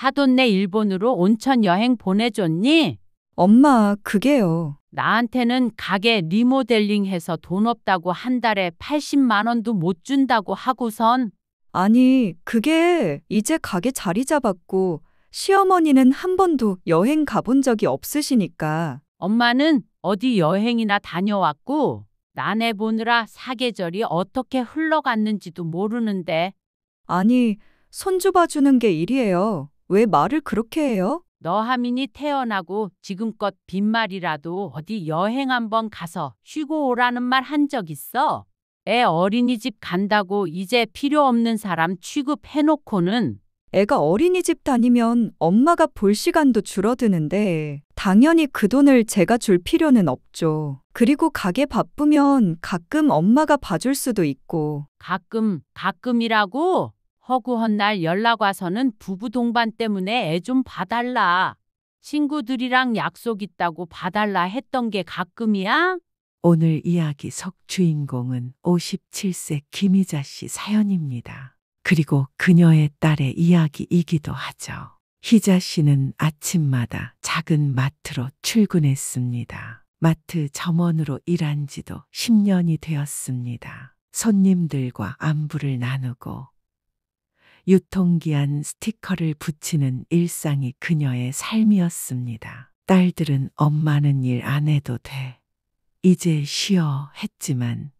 사돈네 일본으로 온천 여행 보내줬니? 엄마, 그게요. 나한테는 가게 리모델링해서 돈 없다고 한 달에 80만 원도 못 준다고 하고선. 아니, 그게 이제 가게 자리 잡았고, 시어머니는 한 번도 여행 가본 적이 없으시니까. 엄마는 어디 여행이나 다녀왔고 나네 보느라 사계절이 어떻게 흘러갔는지도 모르는데. 아니, 손주 봐주는 게 일이에요. 왜 말을 그렇게 해요? 너 하민이 태어나고 지금껏 빈말이라도 어디 여행 한번 가서 쉬고 오라는 말 한 적 있어? 애 어린이집 간다고 이제 필요 없는 사람 취급해놓고는. 애가 어린이집 다니면 엄마가 볼 시간도 줄어드는데, 당연히 그 돈을 제가 줄 필요는 없죠. 그리고 가게 바쁘면 가끔 엄마가 봐줄 수도 있고. 가끔이라고? 허구한 날 연락 와서는 부부 동반 때문에 애 좀 봐달라. 친구들이랑 약속 있다고 봐달라 했던 게 가끔이야? 오늘 이야기 속 주인공은 57세 김희자 씨 사연입니다. 그리고 그녀의 딸의 이야기이기도 하죠. 희자 씨는 아침마다 작은 마트로 출근했습니다. 마트 점원으로 일한 지도 10년이 되었습니다. 손님들과 안부를 나누고 유통기한 스티커를 붙이는 일상이 그녀의 삶이었습니다. 딸들은 엄마는 일 안 해도 돼. 이제 쉬어 했지만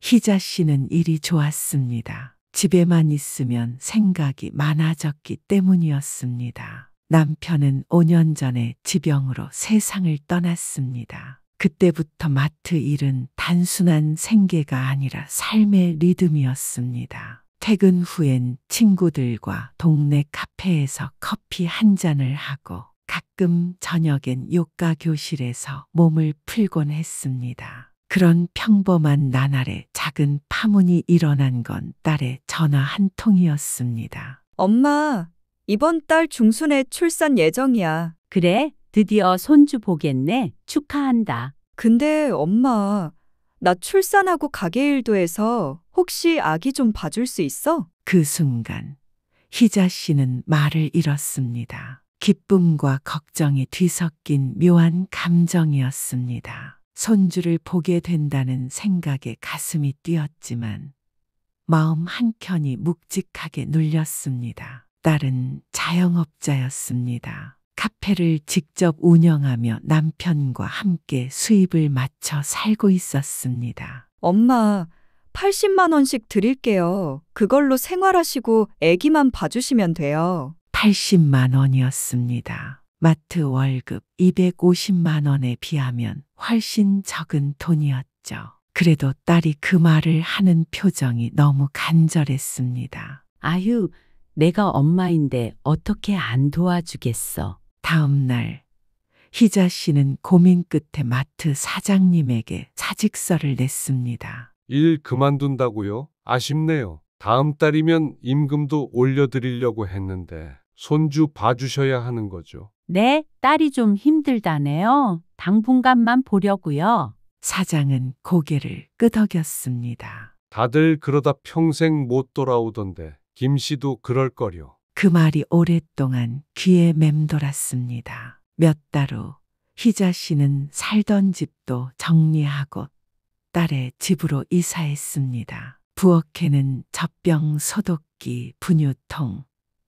희자 씨는 일이 좋았습니다. 집에만 있으면 생각이 많아졌기 때문이었습니다. 남편은 5년 전에 지병으로 세상을 떠났습니다. 그때부터 마트 일은 단순한 생계가 아니라 삶의 리듬이었습니다. 퇴근 후엔 친구들과 동네 카페에서 커피 한 잔을 하고 가끔 저녁엔 요가 교실에서 몸을 풀곤 했습니다. 그런 평범한 나날에 작은 파문이 일어난 건 딸의 전화 한 통이었습니다. 엄마, 이번 달 중순에 출산 예정이야. 그래? 드디어 손주 보겠네. 축하한다. 근데 엄마, 나 출산하고 가게 일도 해서 혹시 아기 좀 봐줄 수 있어? 그 순간 희자 씨는 말을 잃었습니다. 기쁨과 걱정이 뒤섞인 묘한 감정이었습니다. 손주를 보게 된다는 생각에 가슴이 뛰었지만 마음 한켠이 묵직하게 눌렸습니다. 딸은 자영업자였습니다. 카페를 직접 운영하며 남편과 함께 수입을 맞춰 살고 있었습니다. 엄마, 80만 원씩 드릴게요. 그걸로 생활하시고 아기만 봐주시면 돼요. 80만 원이었습니다. 마트 월급 250만 원에 비하면 훨씬 적은 돈이었죠. 그래도 딸이 그 말을 하는 표정이 너무 간절했습니다. 아유, 내가 엄마인데 어떻게 안 도와주겠어. 다음 날 희자 씨는 고민 끝에 마트 사장님에게 사직서를 냈습니다. 일 그만둔다고요? 아쉽네요. 다음 달이면 임금도 올려드리려고 했는데 손주 봐주셔야 하는 거죠. 네, 딸이 좀 힘들다네요. 당분간만 보려고요. 사장은 고개를 끄덕였습니다. 다들 그러다 평생 못 돌아오던데 김 씨도 그럴 거려. 그 말이 오랫동안 귀에 맴돌았습니다. 몇 달 후 희자 씨는 살던 집도 정리하고 딸의 집으로 이사했습니다. 부엌에는 젖병 소독기, 분유통,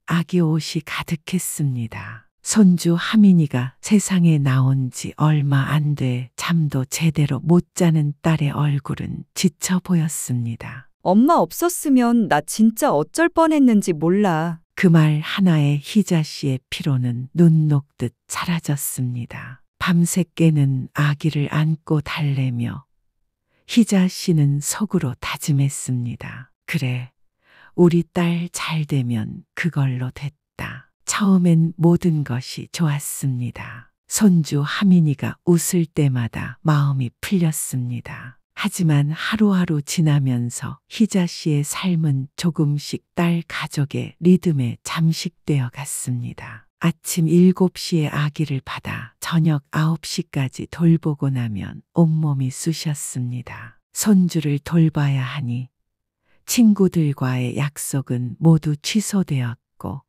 아기 옷이 가득했습니다. 손주 하민이가 세상에 나온 지 얼마 안 돼 잠도 제대로 못 자는 딸의 얼굴은 지쳐 보였습니다. 엄마 없었으면 나 진짜 어쩔 뻔했는지 몰라. 그 말 하나에 희자 씨의 피로는 눈 녹듯 사라졌습니다. 밤새 깨는 아기를 안고 달래며 희자 씨는 속으로 다짐했습니다. 그래, 우리 딸 잘 되면 그걸로 됐다. 처음엔 모든 것이 좋았습니다. 손주 하민이가 웃을 때마다 마음이 풀렸습니다. 하지만 하루하루 지나면서 희자 씨의 삶은 조금씩 딸 가족의 리듬에 잠식되어 갔습니다. 아침 7시에 아기를 받아 저녁 9시까지 돌보고 나면 온몸이 쑤셨습니다. 손주를 돌봐야 하니 친구들과의 약속은 모두 취소되었고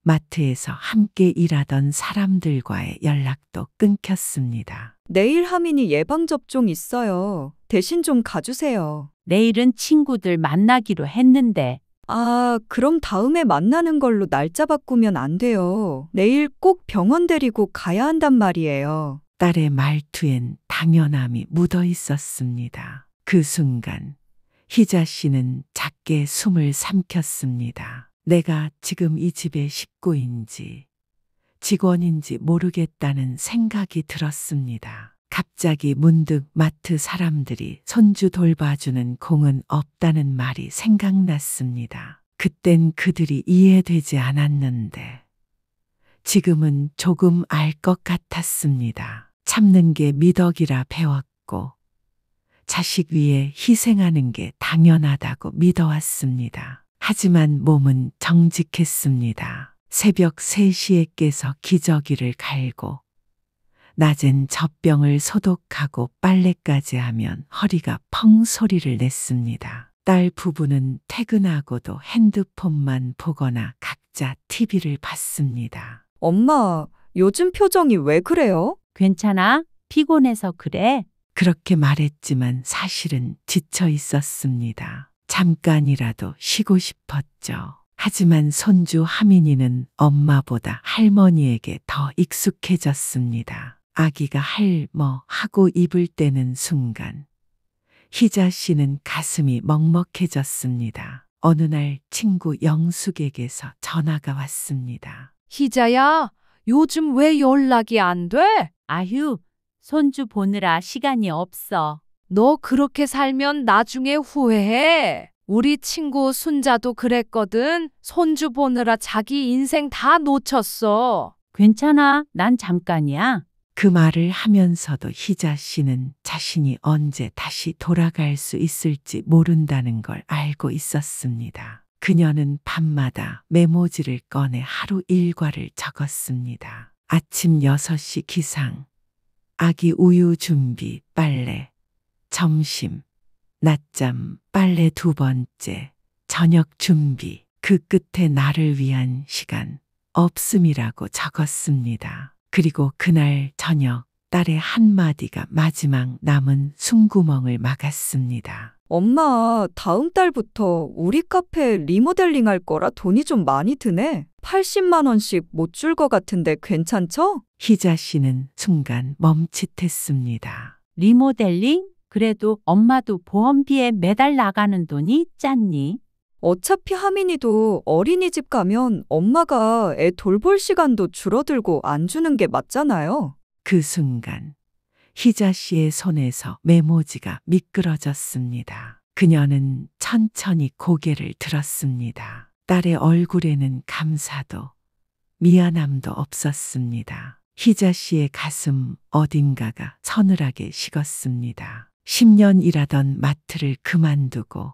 마트에서 함께 일하던 사람들과의 연락도 끊겼습니다. 내일 하민이 예방접종 있어요. 대신 좀 가주세요. 내일은 친구들 만나기로 했는데 아, 그럼 다음에 만나는 걸로 날짜 바꾸면 안 돼요. 내일 꼭 병원 데리고 가야 한단 말이에요. 딸의 말투엔 당연함이 묻어 있었습니다. 그 순간 희자 씨는 작게 숨을 삼켰습니다. 내가 지금 이 집의 식구인지 직원인지 모르겠다는 생각이 들었습니다. 갑자기 문득 마트 사람들이 손주 돌봐주는 공은 없다는 말이 생각났습니다. 그땐 그들이 이해되지 않았는데 지금은 조금 알 것 같았습니다. 참는 게 미덕이라 배웠고 자식 위해 희생하는 게 당연하다고 믿어왔습니다. 하지만 몸은 정직했습니다. 새벽 3시에 깨서 기저귀를 갈고 낮엔 젖병을 소독하고 빨래까지 하면 허리가 펑 소리를 냈습니다. 딸 부부는 퇴근하고도 핸드폰만 보거나 각자 TV를 봤습니다. 엄마, 요즘 표정이 왜 그래요? 괜찮아? 피곤해서 그래? 그렇게 말했지만 사실은 지쳐 있었습니다. 잠깐이라도 쉬고 싶었죠. 하지만 손주 하민이는 엄마보다 할머니에게 더 익숙해졌습니다. 아기가 할머 하고 입을 떼는 순간 희자 씨는 가슴이 먹먹해졌습니다. 어느 날 친구 영숙에게서 전화가 왔습니다. 희자야, 요즘 왜 연락이 안 돼? 아휴, 손주 보느라 시간이 없어. 너 그렇게 살면 나중에 후회해. 우리 친구 순자도 그랬거든. 손주 보느라 자기 인생 다 놓쳤어. 괜찮아. 난 잠깐이야. 그 말을 하면서도 희자 씨는 자신이 언제 다시 돌아갈 수 있을지 모른다는 걸 알고 있었습니다. 그녀는 밤마다 메모지를 꺼내 하루 일과를 적었습니다. 아침 6시 기상, 아기 우유 준비, 빨래, 점심, 낮잠, 빨래 2번째, 저녁 준비, 그 끝에 나를 위한 시간, 없음이라고 적었습니다. 그리고 그날 저녁 딸의 한마디가 마지막 남은 숨구멍을 막았습니다. 엄마, 다음 달부터 우리 카페 리모델링 할 거라 돈이 좀 많이 드네. 80만 원씩 못 줄 것 같은데 괜찮죠? 희자 씨는 순간 멈칫했습니다. 리모델링? 그래도 엄마도 보험비에 매달 나가는 돈이 있잖니. 어차피 하민이도 어린이집 가면 엄마가 애 돌볼 시간도 줄어들고 안 주는 게 맞잖아요. 그 순간 희자 씨의 손에서 메모지가 미끄러졌습니다. 그녀는 천천히 고개를 들었습니다. 딸의 얼굴에는 감사도 미안함도 없었습니다. 희자 씨의 가슴 어딘가가 서늘하게 식었습니다. 10년 일하던 마트를 그만두고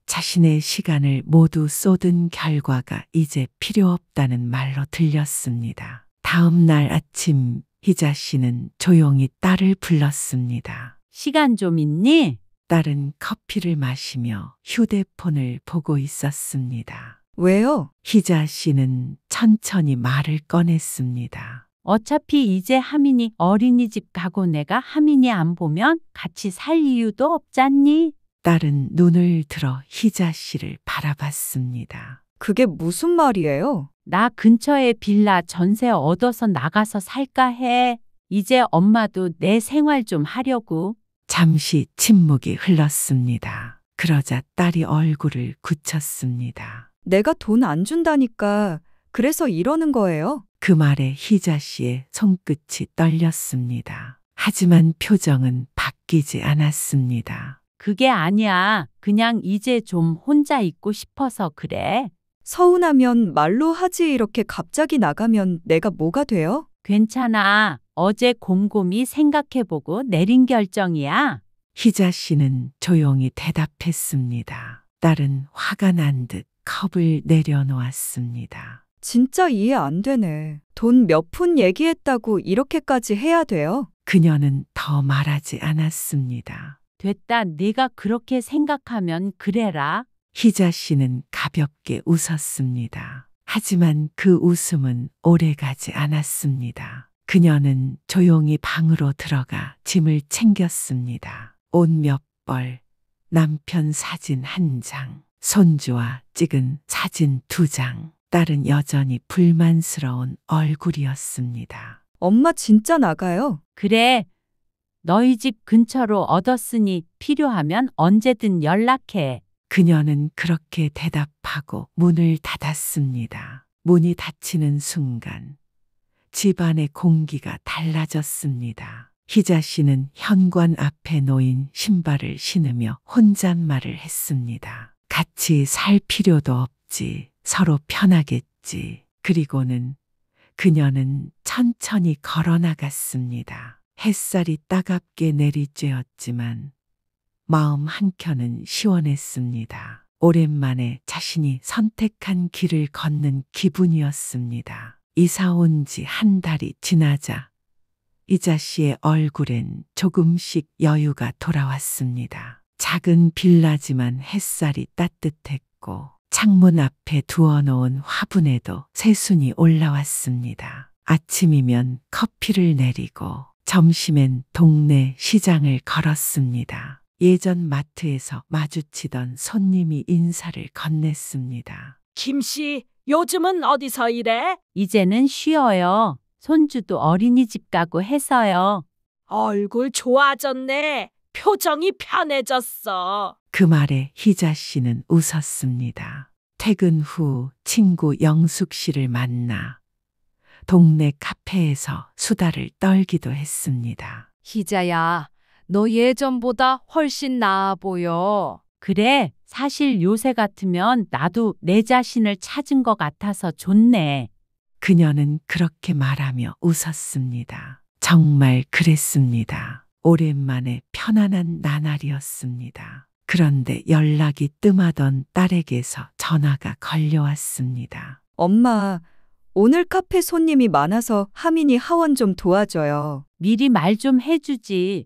자신의 시간을 모두 쏟은 결과가 이제 필요 없다는 말로 들렸습니다. 다음 날 아침 희자 씨는 조용히 딸을 불렀습니다. 시간 좀 있니? 딸은 커피를 마시며 휴대폰을 보고 있었습니다. 왜요? 희자 씨는 천천히 말을 꺼냈습니다. 어차피 이제 하민이 어린이집 가고 내가 하민이 안 보면 같이 살 이유도 없잖니. 딸은 눈을 들어 희자 씨를 바라봤습니다. 그게 무슨 말이에요? 나 근처에 빌라 전세 얻어서 나가서 살까 해. 이제 엄마도 내 생활 좀 하려고. 잠시 침묵이 흘렀습니다. 그러자 딸이 얼굴을 굳혔습니다. 내가 돈 안 준다니까 그래서 이러는 거예요? 그 말에 희자 씨의 손끝이 떨렸습니다. 하지만 표정은 바뀌지 않았습니다. 그게 아니야. 그냥 이제 좀 혼자 있고 싶어서 그래. 서운하면 말로 하지 이렇게 갑자기 나가면 내가 뭐가 돼요? 괜찮아. 어제 곰곰이 생각해보고 내린 결정이야. 희자 씨는 조용히 대답했습니다. 딸은 화가 난 듯 컵을 내려놓았습니다. 진짜 이해 안 되네. 돈 몇 푼 얘기했다고 이렇게까지 해야 돼요? 그녀는 더 말하지 않았습니다. 됐다. 네가 그렇게 생각하면 그래라. 희자 씨는 가볍게 웃었습니다. 하지만 그 웃음은 오래가지 않았습니다. 그녀는 조용히 방으로 들어가 짐을 챙겼습니다. 옷 몇 벌, 남편 사진 한 장, 손주와 찍은 사진 2장. 딸은 여전히 불만스러운 얼굴이었습니다. 엄마 진짜 나가요? 그래, 너희 집 근처로 얻었으니 필요하면 언제든 연락해. 그녀는 그렇게 대답하고 문을 닫았습니다. 문이 닫히는 순간 집안의 공기가 달라졌습니다. 희자 씨는 현관 앞에 놓인 신발을 신으며 혼잣말을 했습니다. 같이 살 필요도 없지. 서로 편하겠지. 그리고는 그녀는 천천히 걸어 나갔습니다. 햇살이 따갑게 내리쬐었지만 마음 한켠은 시원했습니다. 오랜만에 자신이 선택한 길을 걷는 기분이었습니다. 이사 온 지 한 달이 지나자 이자 씨의 얼굴엔 조금씩 여유가 돌아왔습니다. 작은 빌라지만 햇살이 따뜻했고 창문 앞에 두어놓은 화분에도 새순이 올라왔습니다. 아침이면 커피를 내리고 점심엔 동네 시장을 걸었습니다. 예전 마트에서 마주치던 손님이 인사를 건넸습니다. 김씨, 요즘은 어디서 일해? 이제는 쉬어요. 손주도 어린이집 가고 해서요. 얼굴 좋아졌네. 표정이 편해졌어. 그 말에 희자 씨는 웃었습니다. 퇴근 후 친구 영숙 씨를 만나 동네 카페에서 수다를 떨기도 했습니다. 희자야, 너 예전보다 훨씬 나아 보여. 그래, 사실 요새 같으면 나도 내 자신을 찾은 것 같아서 좋네. 그녀는 그렇게 말하며 웃었습니다. 정말 그랬습니다. 오랜만에 편안한 나날이었습니다. 그런데 연락이 뜸하던 딸에게서 전화가 걸려왔습니다. 엄마, 오늘 카페 손님이 많아서 하민이 하원 좀 도와줘요. 미리 말 좀 해주지.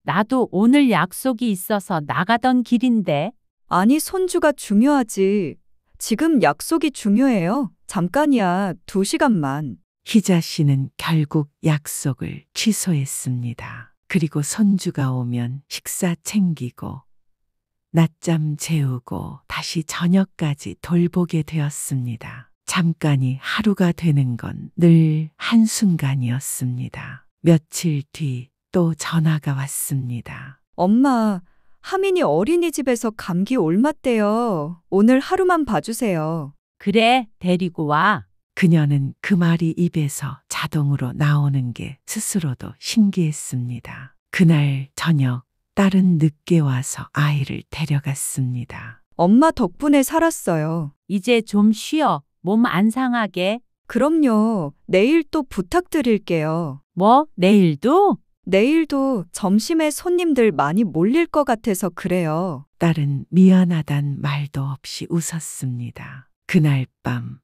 나도 오늘 약속이 있어서 나가던 길인데. 아니, 손주가 중요하지. 지금 약속이 중요해요. 잠깐이야, 2시간만. 희자 씨는 결국 약속을 취소했습니다. 그리고 손주가 오면 식사 챙기고 낮잠 재우고 다시 저녁까지 돌보게 되었습니다. 잠깐이 하루가 되는 건 늘 한순간이었습니다. 며칠 뒤 또 전화가 왔습니다. 엄마, 하민이 어린이집에서 감기 옮았대요. 오늘 하루만 봐주세요. 그래, 데리고 와. 그녀는 그 말이 입에서 자동으로 나오는 게 스스로도 신기했습니다. 그날 저녁 딸은 늦게 와서 아이를 데려갔습니다. 엄마 덕분에 살았어요. 이제 좀 쉬어. 몸 안 상하게. 그럼요. 내일 또 부탁드릴게요. 뭐, 내일도? 내일도 점심에 손님들 많이 몰릴 것 같아서 그래요. 딸은 미안하단 말도 없이 웃었습니다. 그날 밤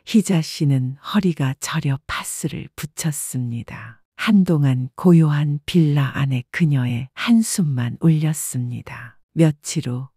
희자 씨는 허리가 저려 파스를 붙였습니다. 한동안 고요한 빌라 안에 그녀의 한숨만 울렸습니다. 며칠 후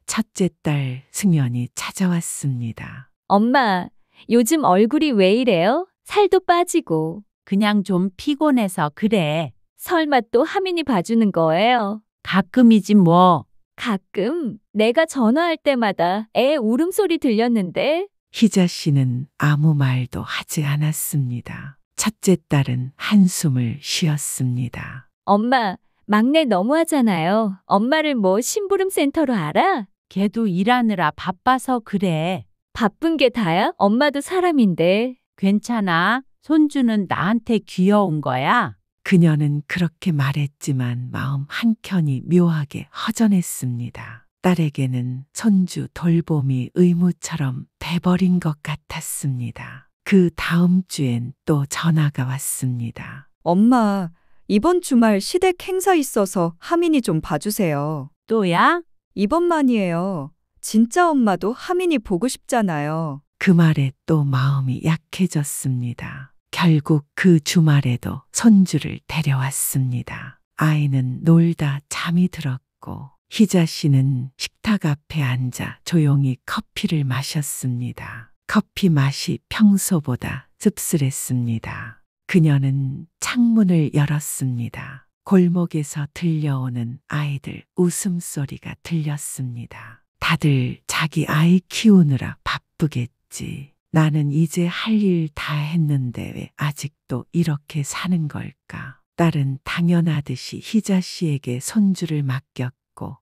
첫째 딸 승연이 찾아왔습니다. 엄마, 요즘 얼굴이 왜 이래요? 살도 빠지고. 그냥 좀 피곤해서 그래. 설마 또 하민이 봐주는 거예요? 가끔이지 뭐. 가끔 내가 전화할 때마다 애 울음소리 들렸는데. 희자 씨는 아무 말도 하지 않았습니다. 첫째 딸은 한숨을 쉬었습니다. 엄마, 막내 너무하잖아요. 엄마를 뭐 심부름센터로 알아? 걔도 일하느라 바빠서 그래. 바쁜 게 다야? 엄마도 사람인데. 괜찮아. 손주는 나한테 귀여운 거야. 그녀는 그렇게 말했지만 마음 한켠이 묘하게 허전했습니다. 딸에게는 손주 돌봄이 의무처럼 돼버린 것 같았습니다. 그 다음 주엔 또 전화가 왔습니다. 엄마, 이번 주말 시댁 행사 있어서 하민이 좀 봐주세요. 또야? 이번만이에요. 진짜 엄마도 하민이 보고 싶잖아요. 그 말에 또 마음이 약해졌습니다. 결국 그 주말에도 손주를 데려왔습니다. 아이는 놀다 잠이 들었고 희자 씨는 식탁 앞에 앉아 조용히 커피를 마셨습니다. 커피 맛이 평소보다 씁쓸했습니다. 그녀는 창문을 열었습니다. 골목에서 들려오는 아이들 웃음소리가 들렸습니다. 다들 자기 아이 키우느라 바쁘겠지. 나는 이제 할 일 다 했는데 왜 아직도 이렇게 사는 걸까? 딸은 당연하듯이 희자 씨에게 손주를 맡겼고,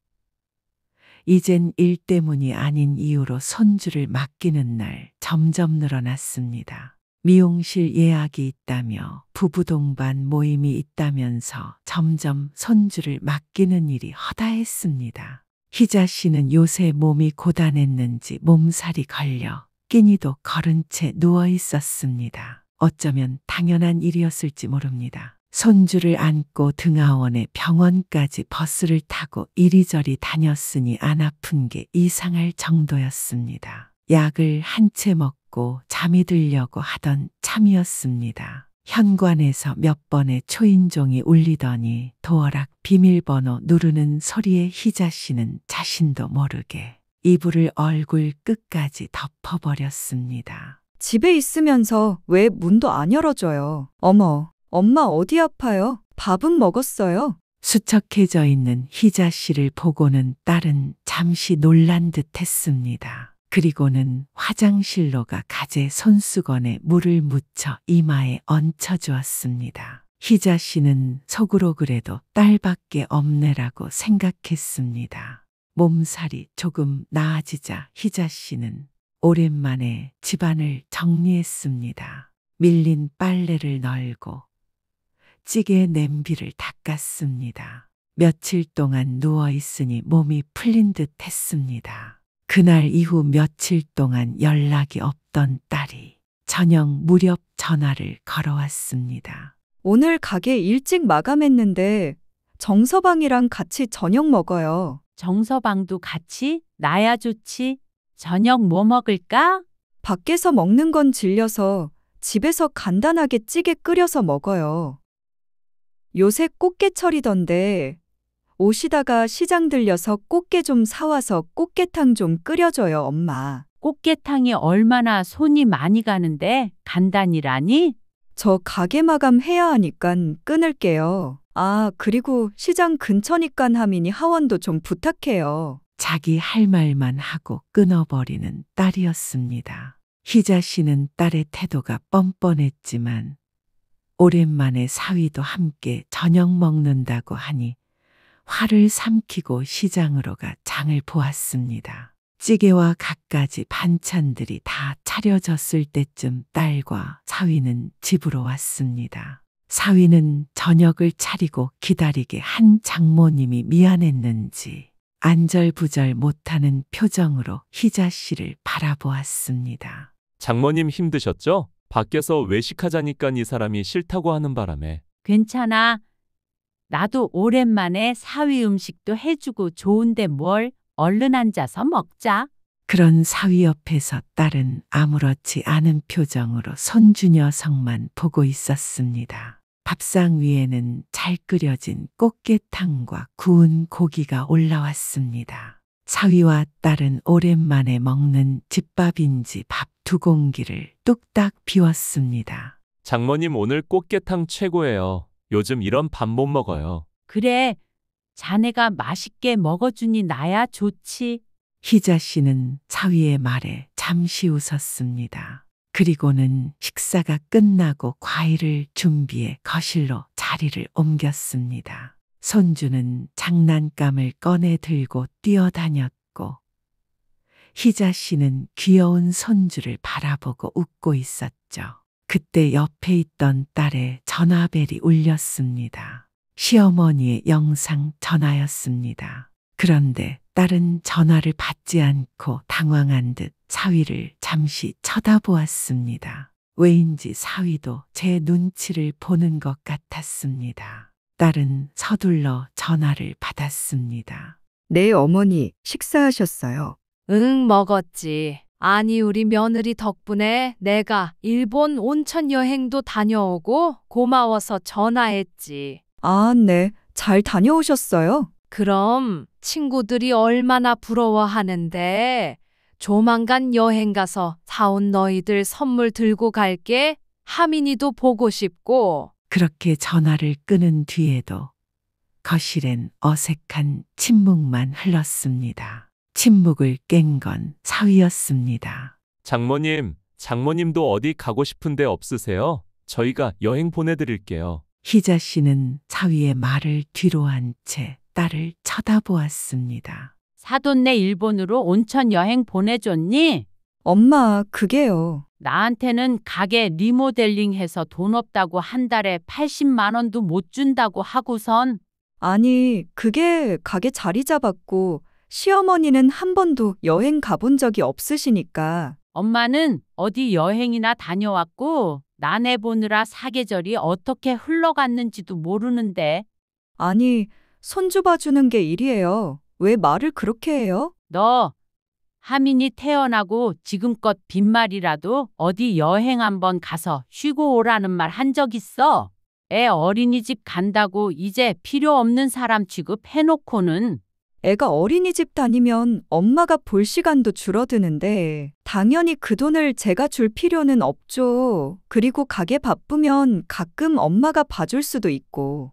이젠 일 때문이 아닌 이유로 손주를 맡기는 날 점점 늘어났습니다. 미용실 예약이 있다며 부부 동반 모임이 있다면서 점점 손주를 맡기는 일이 허다했습니다. 희자 씨는 요새 몸이 고단했는지 몸살이 걸려 끼니도 거른 채 누워 있었습니다. 어쩌면 당연한 일이었을지 모릅니다. 손주를 안고 등하원에 병원까지 버스를 타고 이리저리 다녔으니 안 아픈 게 이상할 정도였습니다. 약을 한 채 먹고 잠이 들려고 하던 참이었습니다. 현관에서 몇 번의 초인종이 울리더니 도어락 비밀번호 누르는 소리에 희자 씨는 자신도 모르게 이불을 얼굴 끝까지 덮어버렸습니다. 집에 있으면서 왜 문도 안 열어줘요? 어머, 엄마 어디 아파요? 밥은 먹었어요? 수척해져 있는 희자 씨를 보고는 딸은 잠시 놀란 듯 했습니다. 그리고는 화장실로 가 가재 손수건에 물을 묻혀 이마에 얹혀주었습니다. 희자 씨는 속으로 그래도 딸밖에 없네라고 생각했습니다. 몸살이 조금 나아지자 희자 씨는 오랜만에 집안을 정리했습니다. 밀린 빨래를 널고 찌개 냄비를 닦았습니다. 며칠 동안 누워 있으니 몸이 풀린 듯 했습니다. 그날 이후 며칠 동안 연락이 없던 딸이 저녁 무렵 전화를 걸어왔습니다. 오늘 가게 일찍 마감했는데 정서방이랑 같이 저녁 먹어요. 정서방도 같이? 나야 좋지. 저녁 뭐 먹을까? 밖에서 먹는 건 질려서 집에서 간단하게 찌개 끓여서 먹어요. 요새 꽃게철이던데 오시다가 시장 들려서 꽃게 좀 사와서 꽃게탕 좀 끓여줘요, 엄마. 꽃게탕이 얼마나 손이 많이 가는데 간단이라니? 저 가게 마감해야 하니깐 끊을게요. 아, 그리고 시장 근처니깐 하민이 하원도 좀 부탁해요. 자기 할 말만 하고 끊어버리는 딸이었습니다. 희자 씨는 딸의 태도가 뻔뻔했지만 오랜만에 사위도 함께 저녁 먹는다고 하니 화를 삼키고 시장으로 가 장을 보았습니다. 찌개와 갖가지 반찬들이 다 차려졌을 때쯤 딸과 사위는 집으로 왔습니다. 사위는 저녁을 차리고 기다리게 한 장모님이 미안했는지 안절부절 못하는 표정으로 희자 씨를 바라보았습니다. 장모님 힘드셨죠? 밖에서 외식하자니까 이 사람이 싫다고 하는 바람에. 괜찮아. 나도 오랜만에 사위 음식도 해주고 좋은데 뭘 얼른 앉아서 먹자. 그런 사위 옆에서 딸은 아무렇지 않은 표정으로 손주 녀석만 보고 있었습니다. 밥상 위에는 잘 끓여진 꽃게탕과 구운 고기가 올라왔습니다. 사위와 딸은 오랜만에 먹는 집밥인지 밥 2공기를 뚝딱 비웠습니다. 장모님 오늘 꽃게탕 최고예요. 요즘 이런 밥 못 먹어요. 그래, 자네가 맛있게 먹어주니 나야 좋지. 희자 씨는 사위의 말에 잠시 웃었습니다. 그리고는 식사가 끝나고 과일을 준비해 거실로 자리를 옮겼습니다. 손주는 장난감을 꺼내 들고 뛰어다녔고 희자 씨는 귀여운 손주를 바라보고 웃고 있었죠. 그때 옆에 있던 딸의 전화벨이 울렸습니다. 시어머니의 영상 전화였습니다. 그런데 딸은 전화를 받지 않고 당황한 듯 사위를 잠시 쳐다보았습니다. 왜인지 사위도 제 눈치를 보는 것 같았습니다. 딸은 서둘러 전화를 받았습니다. 네, 어머니, 식사하셨어요? 응, 먹었지. 아니, 우리 며느리 덕분에 내가 일본 온천 여행도 다녀오고 고마워서 전화했지. 아, 네. 잘 다녀오셨어요? 그럼 친구들이 얼마나 부러워하는데 조만간 여행 가서 사온 너희들 선물 들고 갈게. 하민이도 보고 싶고. 그렇게 전화를 끊은 뒤에도 거실엔 어색한 침묵만 흘렀습니다. 침묵을 깬 건 사위였습니다. 장모님도 어디 가고 싶은데 없으세요? 저희가 여행 보내드릴게요. 희자 씨는 사위의 말을 뒤로한 채 딸을 쳐다보았습니다. 사돈네 일본으로 온천 여행 보내줬니? 엄마, 그게요. 나한테는 가게 리모델링해서 돈 없다고 한 달에 80만 원도 못 준다고 하고선. 아니, 그게 가게 자리 잡았고 시어머니는 한 번도 여행 가본 적이 없으시니까. 엄마는 어디 여행이나 다녀왔고 나내 보느라 사계절이 어떻게 흘러갔는지도 모르는데. 아니, 손주 봐주는 게 일이에요. 왜 말을 그렇게 해요? 너 하민이 태어나고 지금껏 빈말이라도 어디 여행 한번 가서 쉬고 오라는 말 한 적 있어? 애 어린이집 간다고 이제 필요 없는 사람 취급해놓고는. 애가 어린이집 다니면 엄마가 볼 시간도 줄어드는데 당연히 그 돈을 제가 줄 필요는 없죠. 그리고 가게 바쁘면 가끔 엄마가 봐줄 수도 있고.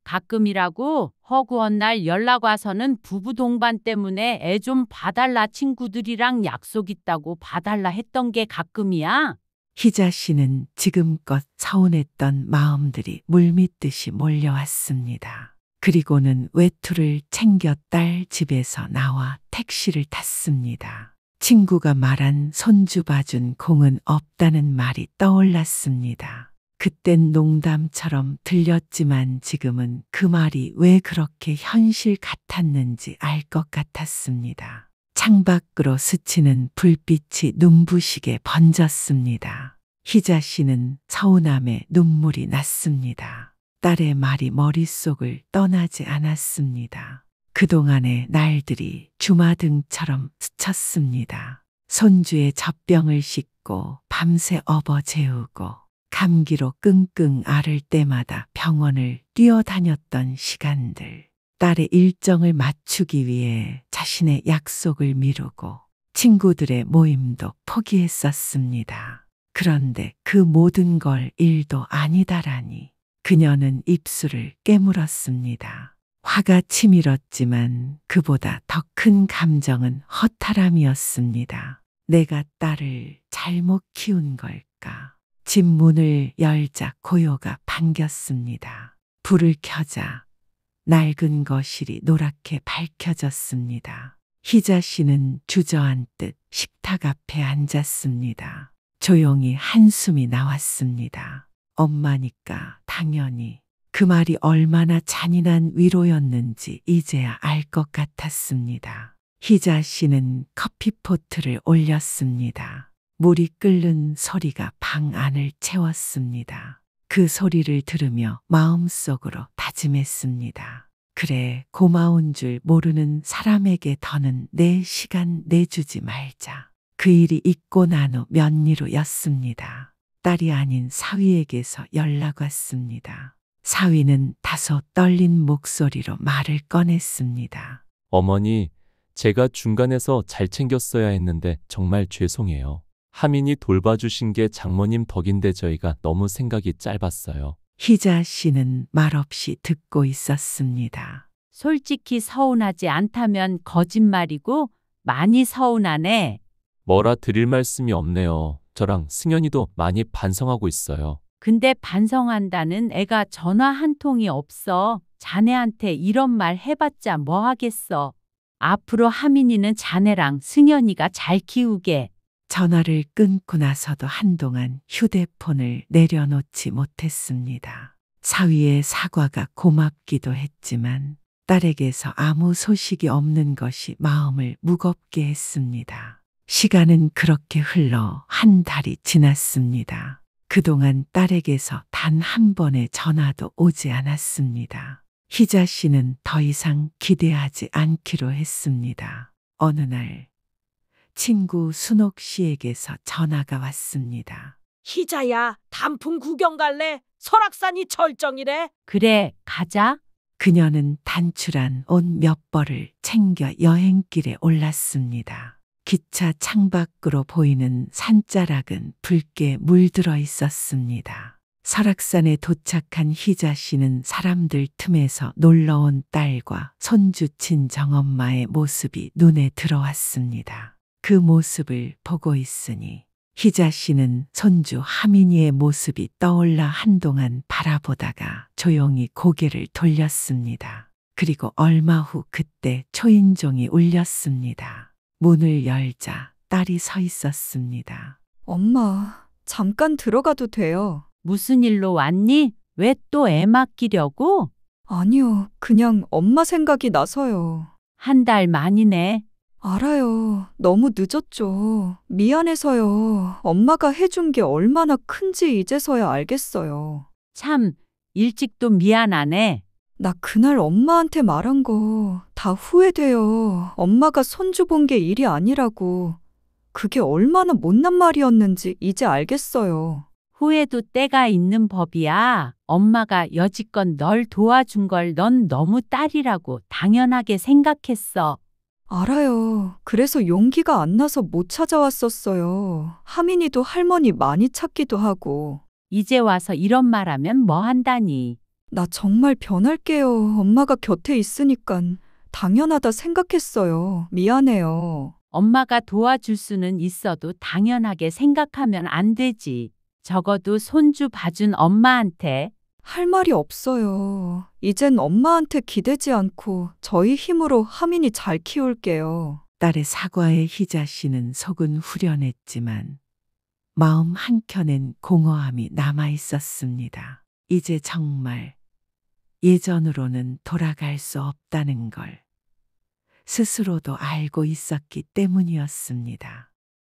가끔이라고 허구한 날 연락 와서는 부부 동반 때문에 애 좀 봐달라 친구들이랑 약속 있다고 봐달라 했던 게 가끔이야? 희자 씨는 지금껏 서운했던 마음들이 물밀듯이 몰려왔습니다. 그리고는 외투를 챙겨 딸 집에서 나와 택시를 탔습니다. 친구가 말한 손주 봐준 공은 없다는 말이 떠올랐습니다. 그땐 농담처럼 들렸지만 지금은 그 말이 왜 그렇게 현실 같았는지 알 것 같았습니다. 창밖으로 스치는 불빛이 눈부시게 번졌습니다. 희자 씨는 서운함에 눈물이 났습니다. 딸의 말이 머릿속을 떠나지 않았습니다. 그동안의 날들이 주마등처럼 스쳤습니다. 손주의 젖병을 씻고 밤새 업어 재우고 감기로 끙끙 앓을 때마다 병원을 뛰어다녔던 시간들. 딸의 일정을 맞추기 위해 자신의 약속을 미루고 친구들의 모임도 포기했었습니다. 그런데 그 모든 걸 일도 아니다라니. 그녀는 입술을 깨물었습니다. 화가 치밀었지만 그보다 더 큰 감정은 허탈함이었습니다. 내가 딸을 잘못 키운 걸까? 집 문을 열자 고요가 반겼습니다. 불을 켜자 낡은 거실이 노랗게 밝혀졌습니다. 희자 씨는 주저앉듯 식탁 앞에 앉았습니다. 조용히 한숨이 나왔습니다. 엄마니까 당연히. 그 말이 얼마나 잔인한 위로였는지 이제야 알 것 같았습니다. 희자 씨는 커피포트를 올렸습니다. 물이 끓는 소리가 방 안을 채웠습니다. 그 소리를 들으며 마음속으로 다짐했습니다. 그래, 고마운 줄 모르는 사람에게 더는 내 시간 내주지 말자. 그 일이 있고 난 후 면리로였습니다. 딸이 아닌 사위에게서 연락 왔습니다. 사위는 다소 떨린 목소리로 말을 꺼냈습니다. 어머니, 제가 중간에서 잘 챙겼어야 했는데 정말 죄송해요. 하민이 돌봐주신 게 장모님 덕인데 저희가 너무 생각이 짧았어요. 희자 씨는 말없이 듣고 있었습니다. 솔직히 서운하지 않다면 거짓말이고 많이 서운하네. 뭐라 드릴 말씀이 없네요. 저랑 승연이도 많이 반성하고 있어요. 근데 반성한다는 애가 전화 한 통이 없어. 자네한테 이런 말 해봤자 뭐 하겠어. 앞으로 하민이는 자네랑 승연이가 잘 키우게. 전화를 끊고 나서도 한동안 휴대폰을 내려놓지 못했습니다. 사위의 사과가 고맙기도 했지만 딸에게서 아무 소식이 없는 것이 마음을 무겁게 했습니다. 시간은 그렇게 흘러 한 달이 지났습니다. 그동안 딸에게서 단 한 번의 전화도 오지 않았습니다. 희자 씨는 더 이상 기대하지 않기로 했습니다. 어느 날 친구 순옥 씨에게서 전화가 왔습니다. 희자야, 단풍 구경 갈래? 설악산이 절정이래. 그래, 가자. 그녀는 단출한 옷 몇 벌을 챙겨 여행길에 올랐습니다. 기차 창밖으로 보이는 산자락은 붉게 물들어 있었습니다. 설악산에 도착한 희자 씨는 사람들 틈에서 놀러온 딸과 손주 친정엄마의 모습이 눈에 들어왔습니다. 그 모습을 보고 있으니 희자 씨는 손주 하민이의 모습이 떠올라 한동안 바라보다가 조용히 고개를 돌렸습니다. 그리고 얼마 후 그때 초인종이 울렸습니다. 문을 열자 딸이 서 있었습니다. 엄마, 잠깐 들어가도 돼요? 무슨 일로 왔니? 왜 또 애 맡기려고? 아니요, 그냥 엄마 생각이 나서요. 한 달 만이네. 알아요. 너무 늦었죠. 미안해서요. 엄마가 해준 게 얼마나 큰지 이제서야 알겠어요. 참, 일찍도 미안하네. 나 그날 엄마한테 말한 거 다 후회돼요. 엄마가 손주 본 게 일이 아니라고. 그게 얼마나 못난 말이었는지 이제 알겠어요. 후회도 때가 있는 법이야. 엄마가 여지껏 널 도와준 걸 넌 너무 딸이라고 당연하게 생각했어. 알아요. 그래서 용기가 안 나서 못 찾아왔었어요. 하민이도 할머니 많이 찾기도 하고. 이제 와서 이런 말하면 뭐 한다니. 나 정말 변할게요. 엄마가 곁에 있으니깐 당연하다 생각했어요. 미안해요. 엄마가 도와줄 수는 있어도 당연하게 생각하면 안 되지. 적어도 손주 봐준 엄마한테. 할 말이 없어요. 이젠 엄마한테 기대지 않고 저희 힘으로 하민이 잘 키울게요. 딸의 사과에 희자 씨는 속은 후련했지만 마음 한켠엔 공허함이 남아 있었습니다. 이제 정말 예전으로는 돌아갈 수 없다는 걸 스스로도 알고 있었기 때문이었습니다.